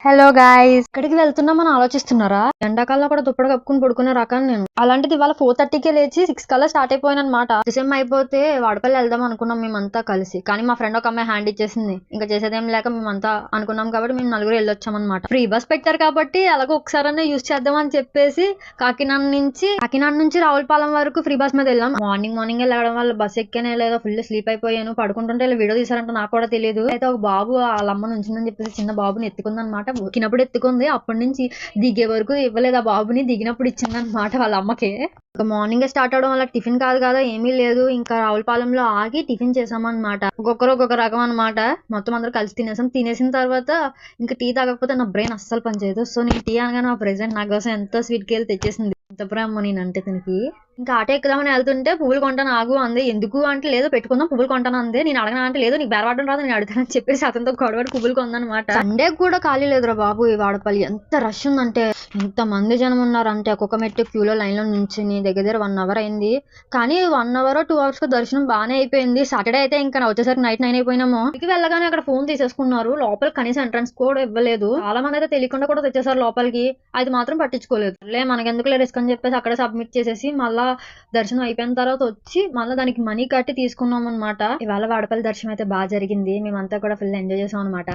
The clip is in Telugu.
హలో గాయ్స్, ఎక్కడికి వెళ్తున్నామని ఆలోచిస్తున్నారా? ఎండాకాలంలో కూడా దుప్పటి కప్పుకుని పడుకునే రకాన్ని నేను. అలాంటిది ఇవాళ 4:30కే లేచి 6 కల్లా స్టార్ట్ అయిపోయాను అనమాట. డిసెంబర్ అయిపోతే వాడపల్లి వెళ్దాం అనుకున్నాం మేమంతా కలిసి. కానీ మా ఫ్రెండ్ ఒక అమ్మాయి హ్యాండ్ ఇచ్చేసింది. ఇంకా చేసేదేం లేక మేమంతా అనుకున్నాం కాబట్టి మేము నలుగురు వెళ్ళొచ్చాం అనమాట. ఫ్రీ బస్ పెట్టారు కాబట్టి అలాగో ఒకసారనే యూజ్ చేద్దాం అని చెప్పేసి కాకినాడ నుంచి రావులపాలెం వరకు ఫ్రీ బస్ మీద వెళ్ళాం. మార్నింగ్ వెళ్ళడం వల్ల బస్ ఎక్కానే లేదో ఫుల్ స్లీప్ అయిపోయాను. పడుకుంటుంటే ఇలా వీడియో తీసారంటే నాకు కూడా తెలియదు. అయితే ఒక బాబు వాళ్ళ అమ్మ నుంచిందని చెప్పేసి చిన్న బాబుని ఎత్తుకుందనమాట. ఎక్కినప్పుడు ఎత్తుకుంది, అప్పటి నుంచి దిగే వరకు ఇవ్వలేదు ఆ బాబుని. దిగినప్పుడు ఇచ్చిందనమాట వాళ్ళ అమ్మకి. ఇంకా మార్నింగ్ స్టార్ట్ అవడం వల్ల టిఫిన్ కాదు కదా ఏమీ లేదు. ఇంకా రావులపాలెంలో ఆగి టిఫిన్ చేసామన్నమాట. ఒక్కొక్కరు ఒక్కొక్క రకం అనమాట. మొత్తం అందరూ కలిసి తినేసాం. తినేసిన తర్వాత ఇంకా టీ తాగకపోతే నా బ్రెయిన్ అస్సలు పనిచేయదు. సో నేను టీ అనగానే నా ప్రెసెంట్ నా కోసం ఎంతో స్వీట్ కేల్ తెచ్చేసింది. ఎంత ప్రేమ నేనంటే తనకి. ఇంకా ఆటో ఎక్కుదామని వెళ్తుంటే పువ్వులు కొంటాను ఆగు అంది. ఎందుకు అంటే లేదు పెట్టుకుందాం పువ్వులు కొంటాను అంది. నేను అడగనా అంటే లేదు నీకు బేరవాడడం రాదు నేను అడుగుతానని చెప్పేసి అతనితో గొడవడి పువ్వులు కొందనమాట. సండే కూడా ఖాళీ లేదురా బాబు ఈ వాడపల్లి. ఎంత రష్ ఉందంటే ఎంత మంది జనం ఉన్నారంటే ఒక్కొక్క మెట్టు క్యూలో లైన్లో నుంచి దగ్గర 1 అవర్ అయింది. కానీ 1 అవర్ 2 అవర్స్ దర్శనం బాగానే అయిపోయింది. సాటర్డే అయితే ఇంకా వచ్చేసరికి నైట్ 9 అయిపోయినాము. ఇంటికి వెళ్ళగానే అక్కడ ఫోన్ తీసేసుకున్నారు. లోపల కనీసం ఎంట్రన్స్ కూడా ఇవ్వలేదు. చాలా మంది అయితే తెలియకుండా కూడా తెచ్చేసారు లోపలికి. అది మాత్రం పట్టించుకోలేదు. మనకెందుకు రిస్క్ అని చెప్పేసి అక్కడ సబ్మిట్ చేసేసి మళ్ళా దర్శనం అయిపోయిన తర్వాత వచ్చి మళ్ళీ దానికి మనీ కట్టి తీసుకున్నాం అనమాట. ఇవాళ వాడపల్లి దర్శనం అయితే బాగా జరిగింది. మేమంతా కూడా ఫుల్ ఎంజాయ్ చేసాం అనమాట.